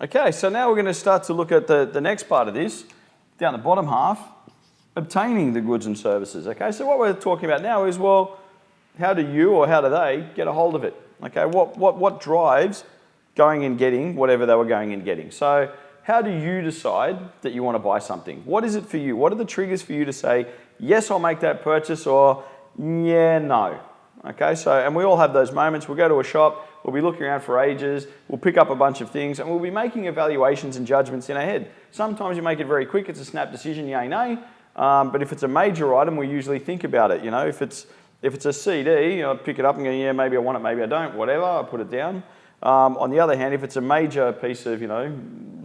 Okay, so now we're going to start to look at the next part of this, down the bottom half, obtaining the goods and services. Okay, so what we're talking about now is, well, how do you or how do they get a hold of it? Okay, what drives going and getting whatever they were going and getting? So how do you decide that you want to buy something? What is it for you? What are the triggers for you to say, yes, I'll make that purchase, or yeah, no? Okay, so, and we all have those moments. We'll go to a shop, we'll be looking around for ages, we'll pick up a bunch of things, and we'll be making evaluations and judgments in our head. Sometimes you make it very quick, it's a snap decision, yay, nay. But if it's a major item, we usually think about it. You know, if it's a CD, I pick it up and go, yeah, maybe I want it, maybe I don't, whatever, I put it down. On the other hand, if it's a major piece of,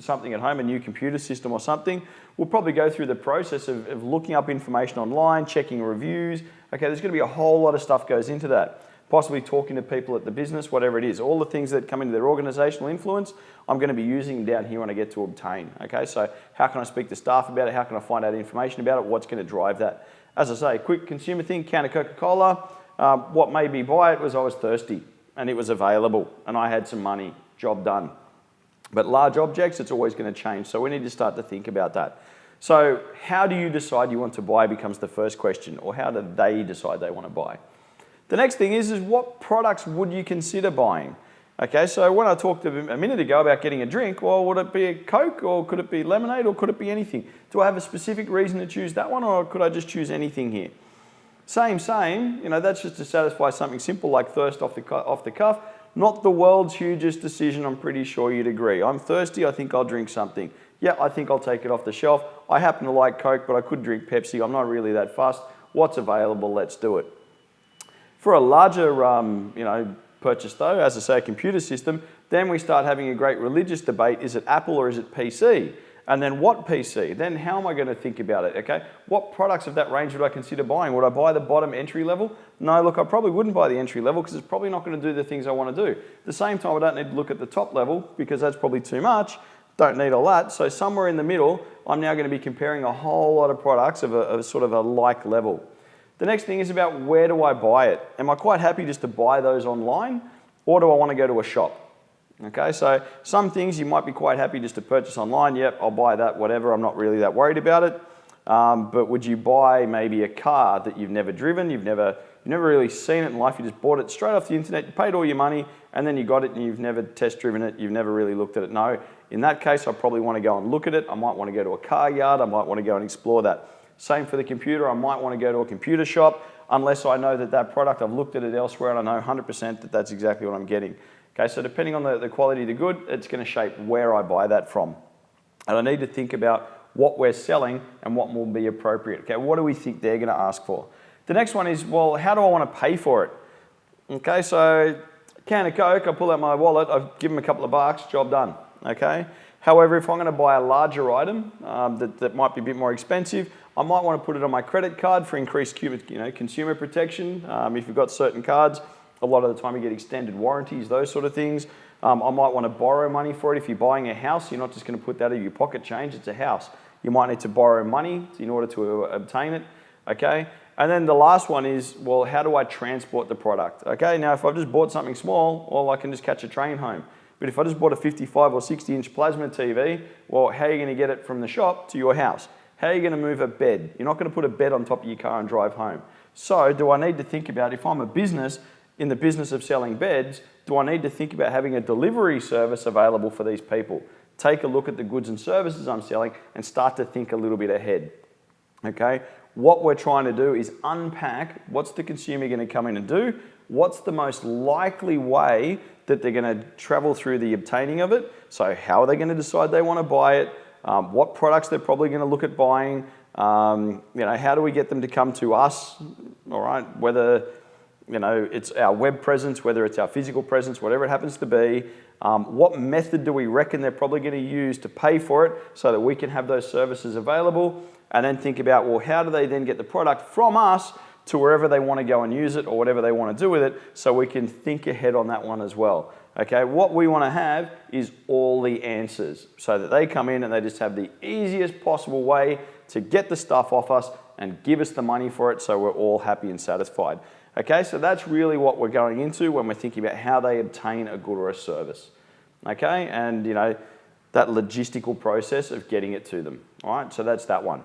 something at home, a new computer system or something, we'll probably go through the process of looking up information online, checking reviews. Okay, there's going to be a whole lot of stuff goes into that. Possibly talking to people at the business, whatever it is. All the things that come into their organisational influence, I'm going to be using down here when I get to obtain. Okay, so how can I speak to staff about it? How can I find out information about it? What's going to drive that? As I say, quick consumer thing, can of Coca-Cola. What made me buy it was I was thirsty and it was available and I had some money, job done. But large objects, it's always going to change. So we need to start to think about that. So how do you decide you want to buy becomes the first question, or how do they decide they want to buy? The next thing is what products would you consider buying? Okay, so when I talked a minute ago about getting a drink, well, would it be a Coke or could it be lemonade or could it be anything? Do I have a specific reason to choose that one or could I just choose anything here? Same, that's just to satisfy something simple like thirst off the cuff. Not the world's hugest decision, I'm pretty sure you'd agree. I'm thirsty, I think I'll drink something. Yeah, I think I'll take it off the shelf. I happen to like Coke, but I could drink Pepsi. I'm not really that fussed. What's available, let's do it. For a larger purchase though, as I say, a computer system, then we start having a great religious debate. Is it Apple or is it PC? And then what PC? Then how am I going to think about it, okay? What products of that range would I consider buying? Would I buy the bottom entry level? No, look, I probably wouldn't buy the entry level because it's probably not going to do the things I want to do. At the same time, I don't need to look at the top level because that's probably too much. Don't need all that. So somewhere in the middle, I'm now going to be comparing a whole lot of products of a sort of a like level. The next thing is about where do I buy it? Am I quite happy just to buy those online or do I want to go to a shop? Okay, so some things you might be quite happy just to purchase online. Yep, I'll buy that, whatever. I'm not really that worried about it. But would you buy maybe a car that you've never driven, you've never really seen it in life, you just bought it straight off the internet, you paid all your money, and then you got it and you've never test driven it, you've never really looked at it? No. In that case, I probably want to go and look at it. I might want to go to a car yard. I might want to go and explore that. Same for the computer. I might want to go to a computer shop unless I know that product, I've looked at it elsewhere and I know 100% that that's exactly what I'm getting. Okay, so depending on the quality of the good, it's going to shape where I buy that from. And I need to think about what we're selling and what will be appropriate. Okay, what do we think they're going to ask for? The next one is, well, how do I want to pay for it? Okay, so can of Coke, I pull out my wallet, I give them a couple of bucks, job done. Okay. However, if I'm going to buy a larger item that might be a bit more expensive, I might want to put it on my credit card for increased consumer protection. If you've got certain cards, a lot of the time you get extended warranties, those sort of things. I might want to borrow money for it. If you're buying a house, you're not just going to put that in your pocket change, it's a house. You might need to borrow money in order to obtain it, okay? And then the last one is, well, how do I transport the product? Okay, now if I've just bought something small, well, I can just catch a train home. But if I just bought a 55 or 60 inch plasma TV, well, how are you going to get it from the shop to your house? How are you going to move a bed? You're not going to put a bed on top of your car and drive home. So do I need to think about, if I'm a business in the business of selling beds, do I need to think about having a delivery service available for these people? Take a look at the goods and services I'm selling and start to think a little bit ahead. Okay? What we're trying to do is unpack what's the consumer going to come in and do, what's the most likely way that they're going to travel through the obtaining of it. So how are they going to decide they want to buy it? What products they're probably going to look at buying? How do we get them to come to us? All right, whether it's our web presence, whether it's our physical presence, whatever it happens to be. What method do we reckon they're probably going to use to pay for it so that we can have those services available? And then think about, well, how do they then get the product from us to wherever they want to go and use it or whatever they want to do with it, so we can think ahead on that one as well. Okay, what we want to have is all the answers so that they come in and they just have the easiest possible way to get the stuff off us and give us the money for it so we're all happy and satisfied. Okay, so that's really what we're going into when we're thinking about how they obtain a good or a service. Okay, and that logistical process of getting it to them. All right, so that's that one.